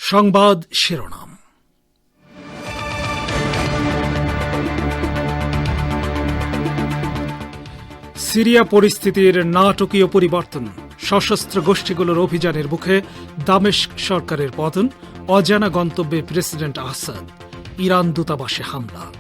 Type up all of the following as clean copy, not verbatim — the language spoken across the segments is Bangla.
সংবাদ শিরোনাম। সিরিয়া পরিস্থিতির নাটকীয় পরিবর্তন, সশস্ত্র গোষ্ঠীগুলোর অভিযানের মুখে দামেস্ক সরকারের পতন, অজানা গন্তব্যে প্রেসিডেন্ট আসাদ, ইরান দূতাবাসে হামলা।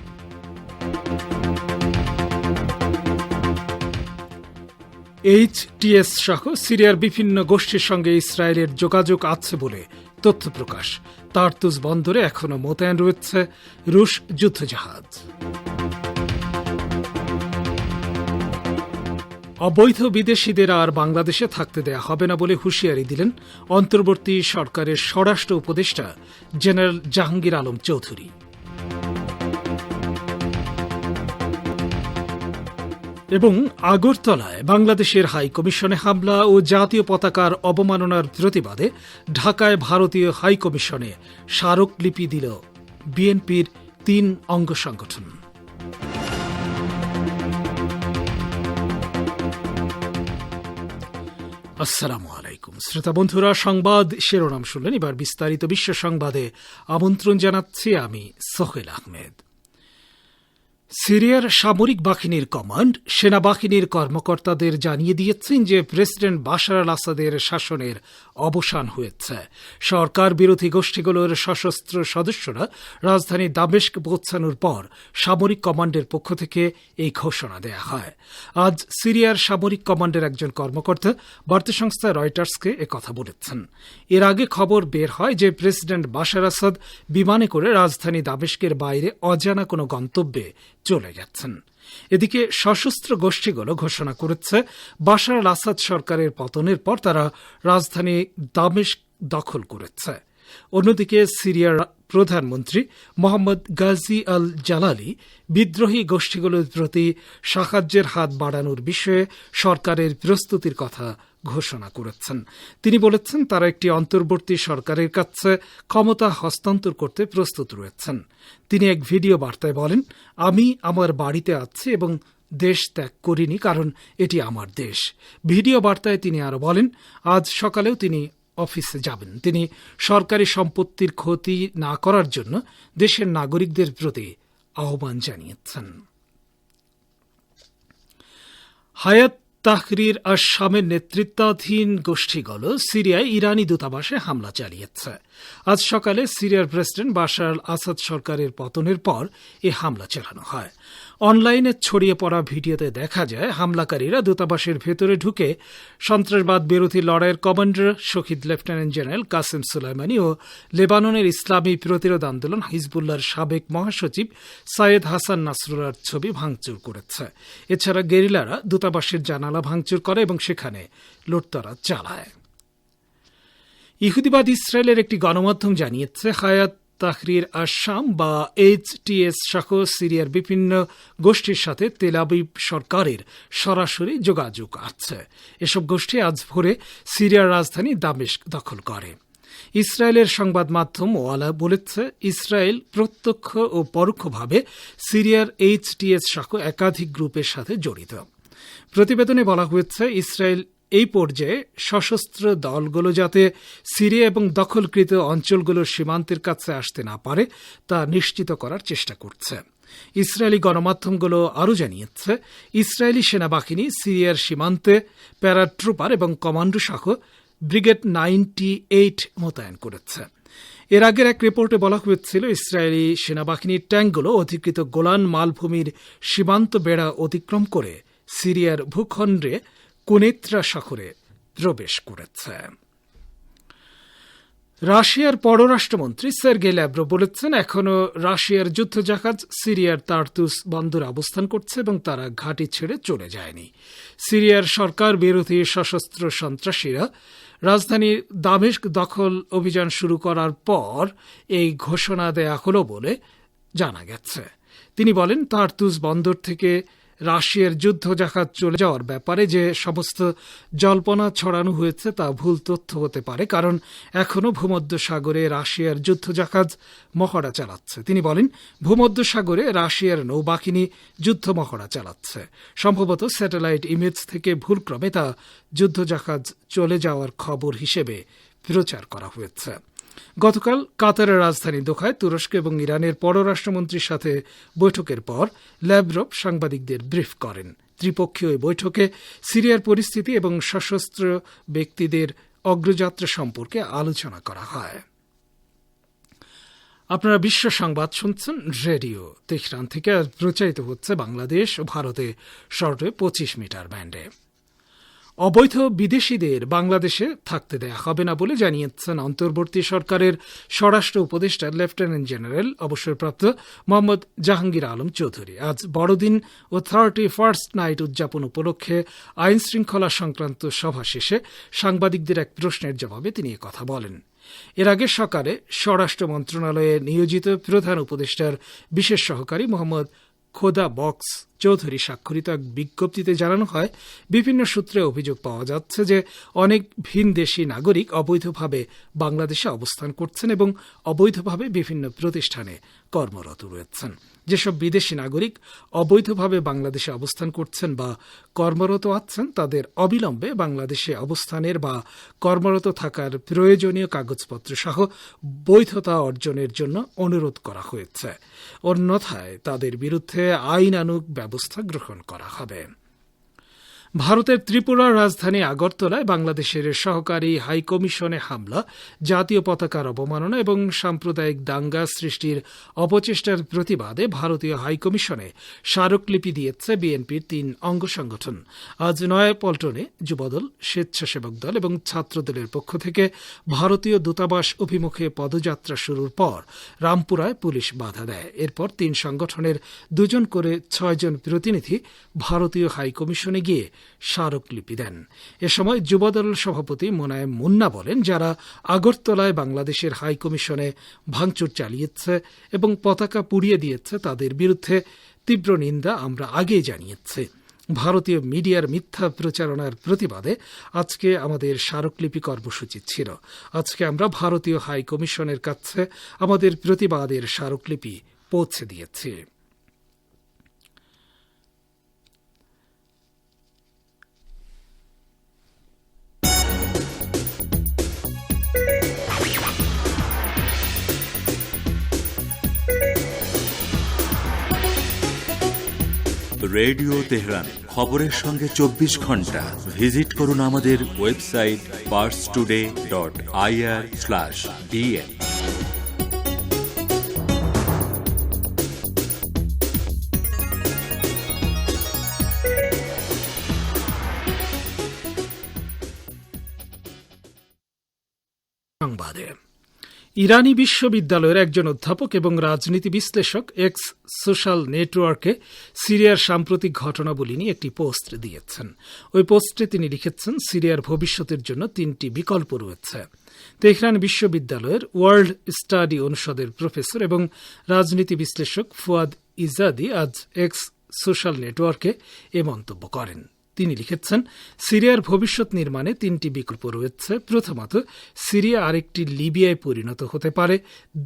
এইচটিএস সহ সিরিয়ার বিভিন্ন গোষ্ঠীর সঙ্গে ইসরায়েলের যোগাযোগ আছে বলে তথ্য প্রকাশ। তার্তুস বন্দরে এখনও মোতায়েন রয়েছে রুশ যুদ্ধজাহাজ। অবৈধ বিদেশিদের আর বাংলাদেশে থাকতে দেয়া হবে না বলে হুঁশিয়ারি দিলেন অন্তর্বর্তী সরকারের স্বরাষ্ট্র উপদেষ্টা জেনারেল জাহাঙ্গীর আলম চৌধুরী। এবং আগরতলায় বাংলাদেশের হাই কমিশনে হামলা ও জাতীয় পতাকার অবমাননার প্রতিবাদে ঢাকায় ভারতীয় হাই কমিশনে স্মারকলিপি দিল বিএনপির ৩ অঙ্গ সংগঠন। আসসালামু আলাইকুম শ্রোতা বন্ধুরা, সংবাদ শিরোনাম শুনলেন। এবার বিস্তারিত বিশ্ব সংবাদে আমন্ত্রণ জানাচ্ছি আমি সোহেল আহমেদ। সিরিয়ার সামরিক বাহিনীর কমান্ড সেনাবাহিনীর কর্মকর্তাদের জানিয়ে দিয়েছেন যে প্রেসিডেন্ট বাশার আল আসাদের শাসনের অবসান হয়েছে। সরকার বিরোধী গোষ্ঠীগুলোর সশস্ত্র সদস্যরা রাজধানী দামেস্ক পৌঁছানোর পর সামরিক কমান্ডের পক্ষ থেকে এই ঘোষণা দেয়া হয়। আজ সিরিয়ার সামরিক কমান্ডের একজন কর্মকর্তা বার্তা সংস্থা রয়টার্সকে একথা বলেছেন। এর আগে খবর বের হয় যে প্রেসিডেন্ট বাশার আসাদ বিমানে করে রাজধানী দামেস্কের বাইরে অজানা কোনো গন্তব্যে চলে যাচ্ছেন। এদিকে সশস্ত্র গোষ্ঠীগুলো ঘোষণা করেছে বাশার আল আসাদ সরকারের পতনের পর তারা রাজধানী দামেস্ক দখল করেছে। অন্যদিকে সিরিয়ার প্রধানমন্ত্রী মোহাম্মদ গাজী আল জালালি বিদ্রোহী গোষ্ঠীগুলোর প্রতি সাহায্যের হাত বাড়ানোর বিষয়ে সরকারের প্রস্তুতির কথা ঘোষণা করেছেন। তিনি বলেছেন তারা একটি অন্তর্বর্তী সরকারের কাছে ক্ষমতা হস্তান্তর করতে প্রস্তুত রয়েছেন। তিনি এক ভিডিও বার্তায় বলেন, আমি আমার বাড়িতে আছি এবং দেশ ত্যাগ করিনি, কারণ এটি আমার দেশ। ভিডিও বার্তায় তিনি আরও বলেন, আজ সকালেও তিনি অফিসে যাবেন। তিনি সরকারি সম্পত্তির ক্ষতি না করার জন্য দেশের নাগরিকদের প্রতি আহ্বান জানিয়েছেন। হায়াত তাহরির আশ-শামের নেতৃত্বাধীন গোষ্ঠীগুলো সিরিয়ায় ইরানি দূতাবাসে হামলা চালিয়েছে। আজ সকালে সিরিয়ার প্রেসিডেন্ট বাশার আল আসাদ সরকারের পতনের পর এই হামলা চালানো হয়। অনলাইনে ছড়িয়ে পড়া ভিডিওতে দেখা যায় হামলাকারীরা দূতাবাসের ভেতরে ঢুকে সন্ত্রাসবাদ বিরোধী লড়াইয়ের কমান্ডার শহীদ লেফটেন্যান্ট জেনারেল কাসেম সুলাইমানি ও লেবাননের ইসলামী প্রতিরোধ আন্দোলন হিজবুল্লাহর সাবেক মহাসচিব সাইয়েদ হাসান নাসরুল্লাহর ছবি ভাঙচুর করেছে। এছাড়া গেরিলারা দূতাবাসের জানালা ভাঙচুর করে এবং সেখানে লুটতরাজ চালায়। ইহুদিবাদ ইসরায়েলের একটি গণমাধ্যম জানিয়েছে হায়াত তাহরির আশ-শাম বা এইচটিএস সহ সিরিয়ার বিভিন্ন গোষ্ঠীর সাথে তেল আবিব সরকারের সরাসরি যোগাযোগ আছে। এসব গোষ্ঠী আজ ভোরে সিরিয়ার রাজধানী দামেস্ক দখল করে। ইসরায়েলের সংবাদ মাধ্যম ওয়ালা বলেছে ইসরায়েল প্রত্যক্ষ ও পরোক্ষভাবে সিরিয়ার এইচটিএস সহ একাধিক গ্রুপের সাথে জড়িত। প্রতিবেদনে বলা হয়েছে ইসরায়েল এই পর্যায়ে সশস্ত্র দলগুলো যাতে সিরিয়া এবং দখলকৃত অঞ্চলগুলোর সীমান্তের কাছে আসতে না পারে তা নিশ্চিত করার চেষ্টা করছে। ইসরায়েলি গণমাধ্যমগুলো আরও জানিয়েছে ইসরায়েলি সেনাবাহিনী সিরিয়ার সীমান্তে প্যারাট্রুপার এবং কমান্ডো সহ ব্রিগেড 98 মোতায়েন করেছে। এর আগের এক রিপোর্টে বলা হয়েছিল ইসরায়েলি সেনাবাহিনীর ট্যাঙ্কগুলো অধিকৃত গোলান মালভূমির সীমান্ত বেড়া অতিক্রম করে সিরিয়ার ভূখণ্ডে কুনেত্রা শহরে প্রবেশ করেছে। রাশিয়ার পররাষ্ট্রমন্ত্রী সের্গেই ল্যাভরভ বলেছেন এখনও রাশিয়ার যুদ্ধজাহাজ সিরিয়ার তার্তুস বন্দরে অবস্থান করছে এবং তারা ঘাঁটি ছেড়ে চলে যায়নি। সিরিয়ার সরকার বিরোধী সশস্ত্র সন্ত্রাসীরা রাজধানী দামেস্ক দখল অভিযান শুরু করার পর এই ঘোষণা দেয়া হল বলে জানা গেছে। তিনি বলেন তার্তুস বন্দর থেকে রাশিয়ার যুদ্ধজাহাজ চলে যাওয়ার ব্যাপারে যে সমস্ত জল্পনা ছড়ানো হয়েছে তা ভুল তথ্য হতে পারে, কারণ এখনও ভূমধ্যসাগরে রাশিয়ার যুদ্ধজাহাজ মহড়া চালাচ্ছে। তিনি বলেন ভূমধ্যসাগরে রাশিয়ার নৌবাহিনী যুদ্ধ মহড়া চালাচ্ছে। সম্ভবত স্যাটেলাইট ইমেজ থেকে ভুলক্রমে তা যুদ্ধজাহাজ চলে যাওয়ার খবর হিসেবে প্রচার করা হয়েছে। গতকাল কাতারের রাজধানী দোহায় তুরস্ক এবং ইরানের পররাষ্ট্রমন্ত্রীর সাথে বৈঠকের পর ল্যাভরভ সাংবাদিকদের ব্রিফ করেন। ত্রিপক্ষীয় এই বৈঠকে সিরিয়ার পরিস্থিতি এবং সশস্ত্র ব্যক্তিদের অগ্রযাত্রা সম্পর্কে আলোচনা করা হয়। আপনারা বিশ্ব সংবাদ শুনছেন রেডিও তেহরান থেকে। প্রচারিত হচ্ছে বাংলাদেশ ও ভারতে শর্টওয়েভ 25 মিটার ব্যান্ডে। অবৈধ বিদেশিদের বাংলাদেশে থাকতে দেয়া হবে না বলে জানিয়েছেন অন্তর্বর্তী সরকারের স্বরাষ্ট্র উপদেষ্টা লেফটেন্যান্ট জেনারেল অবসরপ্রাপ্ত মোহাম্মদ জাহাঙ্গীর আলম চৌধুরী। আজ বড়দিন ও 31st নাইট উদযাপন উপলক্ষে আইন শৃঙ্খলা সংক্রান্ত সভা শেষে সাংবাদিকদের এক প্রশ্নের জবাবে তিনি কথা বলেন। এর আগে সকালে স্বরাষ্ট্র মন্ত্রণালয়ে নিয়োজিত প্রধান উপদেষ্টার বিশেষ সহকারী মোহাম্মদ খোদা বক্স চৌধুরী স্বাক্ষরিত এক বিজ্ঞপ্তিতে জানানো হয়, বিভিন্ন সূত্রে অভিযোগ পাওয়া যাচ্ছে যে অনেক ভিনদেশী নাগরিক অবৈধভাবে বাংলাদেশে অবস্থান করছেন এবং অবৈধভাবে বিভিন্ন প্রতিষ্ঠানে কর্মরত রয়েছেন। যেসব বিদেশি নাগরিক অবৈধভাবে বাংলাদেশে অবস্থান করছেন বা কর্মরত আছেন তাদের অবিলম্বে বাংলাদেশে অবস্থানের বা কর্মরত থাকার প্রয়োজনীয় কাগজপত্র সহ বৈধতা অর্জনের জন্য অনুরোধ করা হয়েছে। অন্যথায় তাদের বিরুদ্ধে আইনানুগ ব্যবস্থা গ্রহণ করা হবে। ভারতের ত্রিপুরার রাজধানী আগরতলায় বাংলাদেশের সহকারী হাইকমিশনে হামলা, জাতীয় পতাকার অবমাননা এবং সাম্প্রদায়িক দাঙ্গা সৃষ্টির অপচেষ্টার প্রতিবাদে ভারতীয় হাইকমিশনে স্মারকলিপি দিয়েছে বিএনপির 3 অঙ্গ সংগঠন। আজ নয়াপল্টনে যুবদল, স্বেচ্ছাসেবক দল এবং ছাত্রদলের পক্ষ থেকে ভারতীয় দূতাবাস অভিমুখে পদযাত্রা শুরুর পর রামপুরায় পুলিশ বাধা দেয়। এরপর 3 সংগঠনের 2 জন করে 6 জন প্রতিনিধি ভারতীয় হাইকমিশনে গিয়ে স্মারকলিপি দেন। এ সময় যুবদল সভাপতি মোনায়েম মুন্না বলেন, যারা আগরতলায় বাংলাদেশের হাইকমিশনে ভাঙচুর চালিয়েছে এবং পতাকা পুড়িয়ে দিয়েছে তাদের বিরুদ্ধে তীব্র নিন্দা আমরা আগেই জানিয়েছি। ভারতীয় মিডিয়ার মিথ্যা প্রচারণার প্রতিবাদে আজকে আমাদের স্মারকলিপি কর্মসূচি ছিল। আজকে আমরা ভারতীয় হাইকমিশনের কাছে আমাদের প্রতিবাদের স্মারকলিপি পৌঁছে দিয়েছি। রেডিও তেহরান, খবরের সঙ্গে 24 ঘন্টা। ভিজিট করুন আমাদের ওয়েবসাইট parstoday.ir/dn। সংবাদে ইরানি বিশ্ববিদ্যালয়ের একজন অধ্যাপক এবং রাজনীতি বিশ্লেষক এক্স সোশ্যাল নেটওয়ার্কে সিরিয়ার সাম্প্রতিক ঘটনাবলী নিয়ে একটি পোস্ট দিয়েছেন। ওই পোস্টে তিনি লিখেছেন, সিরিয়ার ভবিষ্যতের জন্য 3টি বিকল্প রয়েছে। তেহরান বিশ্ববিদ্যালয়ের ওয়ার্ল্ড স্টাডি অনুষদের প্রফেসর এবং রাজনীতি বিশ্লেষক ফুয়াদ ইজাদি আজ এক্স সোশ্যাল নেটওয়ার্কে এ মন্তব্য করেন। তিনি লিখেছেন, সিরিয়ার ভবিষ্যৎ নির্মাণে 3টি বিকল্প রয়েছে। প্রথমত, সিরিয়া আরেকটি লিবিয়ায় পরিণত হতে পারে।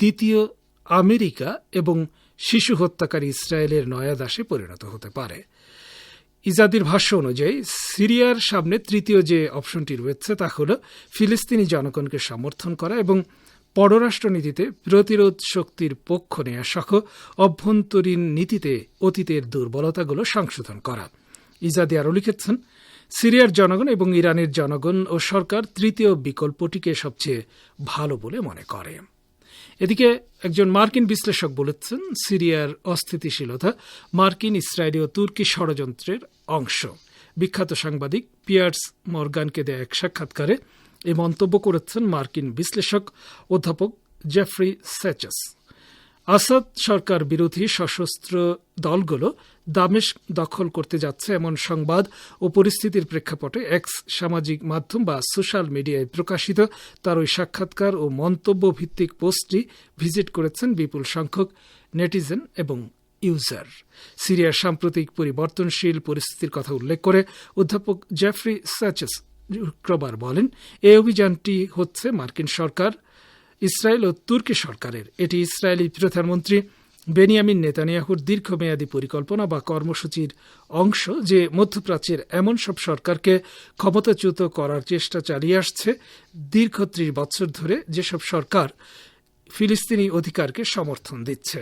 দ্বিতীয়, আমেরিকা এবং শিশু হত্যাকারী ইসরায়েলের নয়া দাসে পরিণত হতে পারে। ইজাদির ভাষ্য অনুযায়ী সিরিয়ার সামনে তৃতীয় যে অপশনটি রয়েছে তা হল ফিলিস্তিনি জনগণকে সমর্থন করা এবং পররাষ্ট্রনীতিতে প্রতিরোধ শক্তির পক্ষ নেয়া সহ অভ্যন্তরীণ নীতিতে অতীতের দুর্বলতাগুলো সংশোধন করা। ইজাদি আরও লিখেছেন, সিরিয়ার জনগণ এবং ইরানের জনগণ ও সরকার তৃতীয় বিকল্পটিকে সবচেয়ে ভালো বলে মনে করে। এদিকে একজন মার্কিন বিশ্লেষক বলেছেন, সিরিয়ার অস্থিতিশীলতা মার্কিন, ইসরায়েলি ও তুর্কি ষড়যন্ত্রের অংশ। বিখ্যাত সাংবাদিক পিয়ার্স মর্গানকে দেয়া এক সাক্ষাৎকারে এই মন্তব্য করেছেন মার্কিন বিশ্লেষক অধ্যাপক জেফ্রি সেচেস। আসাদ সরকার বিরোধী সশস্ত্র দলগুলো দামেস্ক দখল করতে যাচ্ছে এমন সংবাদ ও পরিস্থিতির প্রেক্ষাপটে এক্স সামাজিক মাধ্যম বা সোশ্যাল মিডিয়ায় প্রকাশিত তার ওই সাক্ষাৎকার ও মন্তব্য ভিত্তিক পোস্টটি ভিজিট করেছেন বিপুল সংখ্যক নেটিজেন এবং ইউজার। সিরিয়ার সাম্প্রতিক পরিবর্তনশীল পরিস্থিতির কথা উল্লেখ করে অধ্যাপক জেফ্রি স্যাচেস শুক্রবার বলেন, এই অভিযানটি হচ্ছে মার্কিন সরকার, ইসরায়েল ও তুর্কি সরকারের। এটি ইসরায়েলি প্রধানমন্ত্রী বেনিয়ামিন নেতানিয়াহুর দীর্ঘমেয়াদী পরিকল্পনা বা কর্মসূচির অংশ যে মধ্যপ্রাচ্যের এমন সব সরকারকে ক্ষমতাচ্যুত করার চেষ্টা চালিয়ে আসছে দীর্ঘ ৩০ বছর ধরে, যেসব সরকার ফিলিস্তিনি অধিকারকে সমর্থন দিচ্ছে।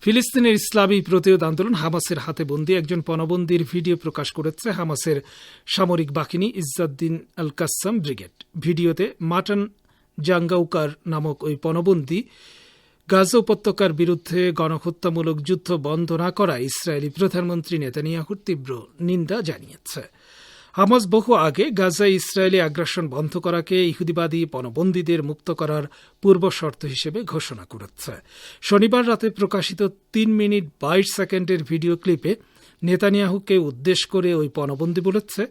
ফিলিস্তিনের ইসলামী প্রতিরোধ আন্দোলন হামাসের হাতে বন্দী একজন পণবন্দীর ভিডিও প্রকাশ করেছে হামাসের সামরিক বাহিনী ইজ্জাদ্দিন আল কাসসাম ব্রিগেড। ভিডিওতে মাটান জাঙ্গাউকার নামক ওই পণবন্দী গাজা উপত্যকার বিরুদ্ধে গণহত্যামূলক যুদ্ধ বন্ধ না করায় ইসরায়েলি প্রধানমন্ত্রী নেতানিয়াহুর তীব্র নিন্দা জানিয়েছে। হামাস বহু আগে গাজায় ইসরায়েলি আগ্রাসন বন্ধ করাকে ইহুদিবাদী পণবন্দীদের মুক্ত করার পূর্ব শর্ত হিসেবে ঘোষণা করেছে। শনিবার রাতে প্রকাশিত ৩ মিনিট ২২ সেকেন্ডের ভিডিও ক্লিপে নেতানিয়াহুকে উদ্দেশ্য করে ওই পণবন্দী বলেছে,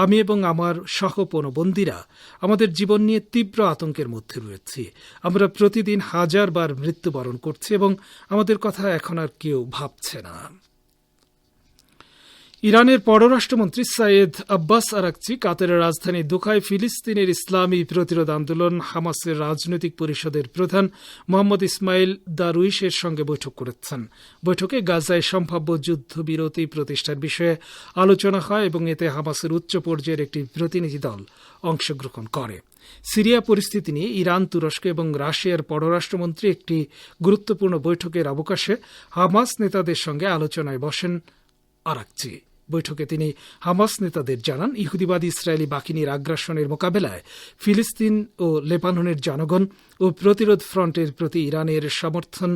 আমি এবং আমার সহ পণবন্দীরা আমাদের জীবন নিয়ে তীব্র আতঙ্কের মধ্যে রয়েছি। আমরা প্রতিদিন হাজারবার মৃত্যুবরণ করছি এবং আমাদের কথা এখন আর কেউ ভাবছে না। ইরানের পররাষ্ট্রমন্ত্রী সাইয়েদ আব্বাস আরাকচি কাতারের রাজধানী দোহায় ফিলিস্তিনের ইসলামী প্রতিরোধ আন্দোলন হামাসের রাজনৈতিক পরিষদের প্রধান মোহাম্মদ ইসমাইল দারুইশের সঙ্গে বৈঠক করেছেন। বৈঠকে গাজায় সম্ভাব্য যুদ্ধবিরতি প্রতিষ্ঠার বিষয়ে আলোচনা হয় এবং এতে হামাসের উচ্চ পর্যায়ের একটি প্রতিনিধি দল অংশগ্রহণ করে। সিরিয়া পরিস্থিতি নিয়ে ইরান, তুরস্ক এবং রাশিয়ার পররাষ্ট্রমন্ত্রী একটি গুরুত্বপূর্ণ বৈঠকের অবকাশে হামাস নেতাদের সঙ্গে আলোচনায় বসেন আরাকচি। বৈঠকে তিনি হামাস নেতাদের জানান, ইহুদিবাদী ইসরায়েলি বাহিনীর আগ্রাসনের মোকাবেলায় ফিলিস্তিন ও লেবাননের জনগণ ও প্রতিরোধ ফ্রন্টের প্রতি ইরানের সমর্থন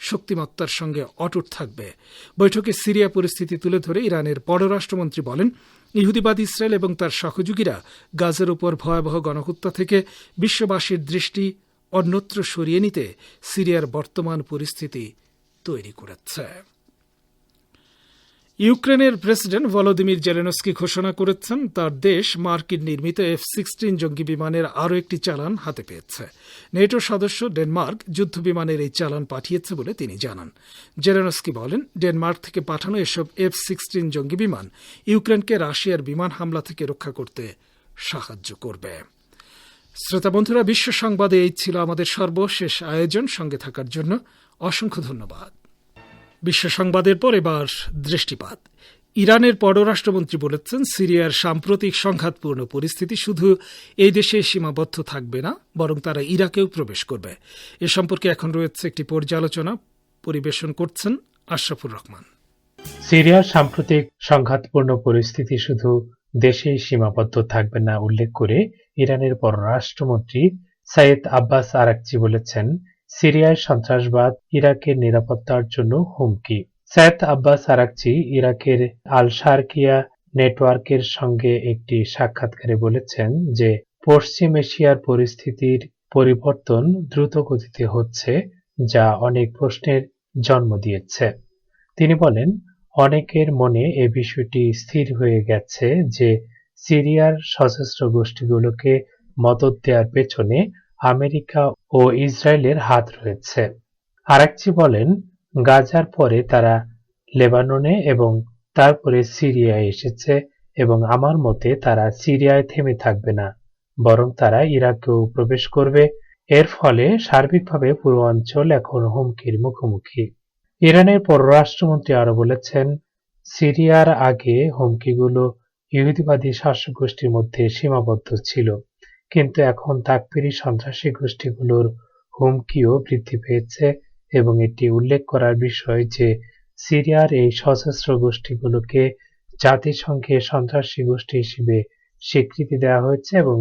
শক্তিমত্তার সঙ্গে অটুট থাকবে। বৈঠকে সিরিয়া পরিস্থিতি তুলে ধরে ইরানের পররাষ্ট্রমন্ত্রী বলেন, ইহুদিবাদী ইসরায়েল এবং তার সহযোগীরা গাজার উপর ভয়াবহ গণহত্যা থেকে বিশ্ববাসীর দৃষ্টি অন্যত্র সরিয়ে নিতে সিরিয়ার বর্তমান পরিস্থিতি তৈরি করেছে। ইউক্রেনের প্রেসিডেন্ট ভলোদিমির জেলেনস্কি ঘোষণা করেছেন তার দেশ মার্কিন নির্মিত F-16 জঙ্গি বিমানের আরও একটি চালান হাতে পেয়েছে। নেটো সদস্য ডেনমার্ক যুদ্ধ বিমানের এই চালান পাঠিয়েছে বলে তিনি জানান। জেলেনস্কি বলেন, ডেনমার্ক থেকে পাঠানো এসব F-16 জঙ্গি বিমান ইউক্রেনকে রাশিয়ার বিমান হামলা থেকে রক্ষা করতে সাহায্য করবে। শ্রোতা বন্ধুরা, বিশ্ব সংবাদে এই ছিল আমাদের সর্বশেষ আয়োজন। সঙ্গে থাকার জন্য অসংখ্য ধন্যবাদ। বিশ্ব সংবাদের পর এবার দৃষ্টিপাত। ইরানের পররাষ্ট্রমন্ত্রী বলেছেন, সিরিয়ার সাম্প্রতিক সংঘাতপূর্ণ পরিস্থিতি শুধু এই দেশে সীমাবদ্ধ থাকবে না, বরং তারা ইরাকেও প্রবেশ করবে। এ সম্পর্কে এখন রয়েছে একটি পর্যালোচনা, পরিবেশন করছেন আশরাফুর রহমান। সিরিয়ার সাম্প্রতিক সংঘাতপূর্ণ পরিস্থিতি শুধু দেশেই সীমাবদ্ধ থাকবে না উল্লেখ করে ইরানের পররাষ্ট্রমন্ত্রী সাইয়েদ আব্বাস আরাকচি বলেছেন, সিরিয়ায় সন্ত্রাসবাদ ইরাকের নিরাপত্তার জন্য হুমকি। সাইয়েদ আব্বাস আরাকচি ইরাকের আল শারকিয়া নেটওয়ার্কের সঙ্গে একটি সাক্ষাৎকারে বলেছেন যে পশ্চিম এশিয়ার পরিস্থিতির পরিবর্তন দ্রুত গতিতে হচ্ছে, যা অনেক প্রশ্নের জন্ম দিয়েছে। তিনি বলেন, অনেকের মনে এ বিষয়টি স্থির হয়ে গেছে যে সিরিয়ার সশস্ত্র গোষ্ঠীগুলোকে মদদ দেওয়ার পেছনে আমেরিকা ও ইসরায়েলের হাত রয়েছে। আরাকচি বলেন, গাজার পরে তারা লেবাননে এবং তারপরে সিরিয়ায় এসেছে এবং আমার মতে তারা সিরিয়ায় থেমে থাকবে না, বরং তারা ইরাকেও প্রবেশ করবে। এর ফলে সার্বিকভাবে পুরো অঞ্চল এখন হুমকির মুখোমুখি। ইরানের পররাষ্ট্রমন্ত্রী আরও বলেছেন, সিরিয়ার আগে হুমকিগুলো ইহুদিবাদী শাসক গোষ্ঠীর মধ্যে সীমাবদ্ধ ছিল, কিন্তু এখন তাকফিরি সন্ত্রাসী গোষ্ঠীগুলোর হুমকিও বৃদ্ধি পেয়েছে এবং এটি উল্লেখ করার বিষয় যে সিরিয়ার এই সশস্ত্র গোষ্ঠীগুলোকে জাতিসংঘে সন্ত্রাসী গোষ্ঠী হিসেবে স্বীকৃতি দেওয়া হয়েছে এবং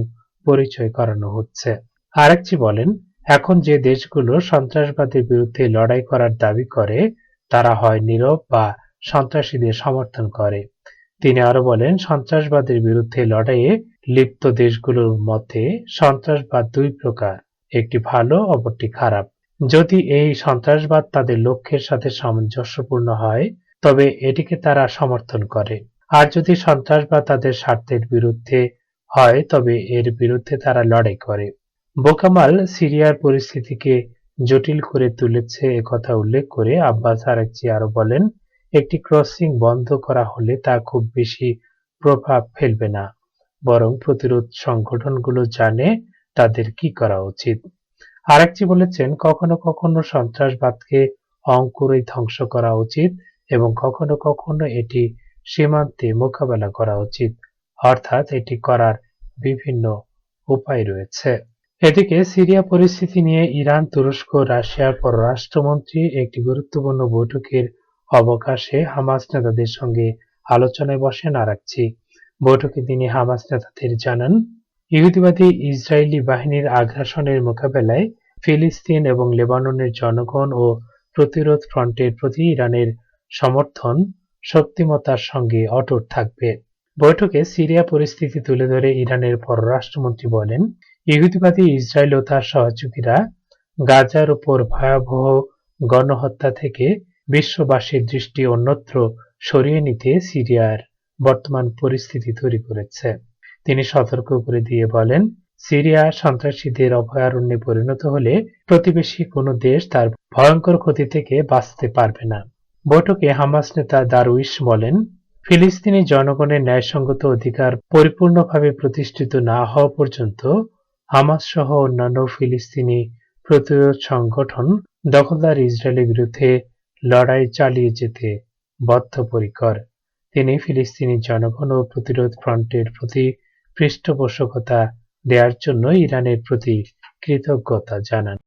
পরিচয় করানো হচ্ছে। আরাকচি বলেন, এখন যে দেশগুলো সন্ত্রাসবাদের বিরুদ্ধে লড়াই করার দাবি করে তারা হয় নীরব বা সন্ত্রাসীদের সমর্থন করে। তিনি আরো বলেন, সন্ত্রাসবাদের বিরুদ্ধে লড়াইয়ে লিপ্ত দেশগুলোর মধ্যে সন্ত্রাসবাদ দুই প্রকার, একটি ভালো অপরটি খারাপ। যদি এই সন্ত্রাসবাদ তাদের লক্ষ্যের সাথে সামঞ্জস্যপূর্ণ হয় তবে এটিকে তারা সমর্থন করে, আর যদি সন্ত্রাসবাদ তাদের স্বার্থের বিরুদ্ধে হয় তবে এর বিরুদ্ধে তারা লড়াই করে। বোকামাল সিরিয়ার পরিস্থিতিকে জটিল করে তুলেছে একথা উল্লেখ করে আব্বাস আরাকচি আরো বলেন, একটি ক্রসিং বন্ধ করা হলে তা খুব বেশি প্রভাব ফেলবে না, বরং প্রতিরোধ সংগঠনগুলো জানে তাদের কি করা উচিত। আরাকচি বলেছেন, কখনো কখনো সন্ত্রাসবাদকে অঙ্কুরেই ধ্বংস করা উচিত এবং কখনো কখনো এটি সীমান্তে মোকাবেলা করা উচিত, অর্থাৎ এটি করার বিভিন্ন উপায় রয়েছে। এদিকে সিরিয়া পরিস্থিতি নিয়ে ইরান, তুরস্ক, রাশিয়ার পররাষ্ট্রমন্ত্রী একটি গুরুত্বপূর্ণ বৈঠকের অবকাশে হামাস নেতাদের সঙ্গে আলোচনায় বসেন আরাকচি। বৈঠকে তিনি হামাস নেতাদের জানান, ইহুদিবাদী ইসরায়েলি বাহিনীর আগ্রাসনের মোকাবেলায় ফিলিস্তিন এবং লেবাননের জনগণ ও প্রতিরোধ ফ্রন্টের প্রতি ইরানের সমর্থন শক্তিমত্তার সঙ্গে অটুট থাকবে। বৈঠকে সিরিয়া পরিস্থিতি তুলে ধরে ইরানের পররাষ্ট্রমন্ত্রী বলেন, ইহুদিবাদী ইসরায়েল ও তার সহযোগীরা গাজার উপর ভয়াবহ গণহত্যা থেকে বিশ্ববাসীর দৃষ্টি অন্যত্র সরিয়ে নিতে সিরিয়ার বর্তমান পরিস্থিতি তৈরি করেছে। তিনি সতর্ক করে দিয়ে বলেন, সিরিয়া সন্ত্রাসীদের অভয়ারণ্যে পরিণত হলে প্রতিবেশী কোনো দেশ তার ভয়ঙ্কর ক্ষতি থেকে বাঁচতে পারবে না। বৈঠকে হামাস নেতা দারউইশ বলেন, ফিলিস্তিনি জনগণের ন্যায়সঙ্গত অধিকার পরিপূর্ণভাবে প্রতিষ্ঠিত না হওয়া পর্যন্ত হামাস সহ অন্যান্য ফিলিস্তিনি প্রতিরোধ সংগঠন দখলদার ইসরায়েলের বিরুদ্ধে লড়াই চালিয়ে যেতে বদ্ধপরিকর। তিনি ফিলিস্তিনি জনগণ ও প্রতিরোধ ফ্রন্টের প্রতি পৃষ্ঠপোষকতা দেওয়ার জন্য ইরানের প্রতি কৃতজ্ঞতা জানান।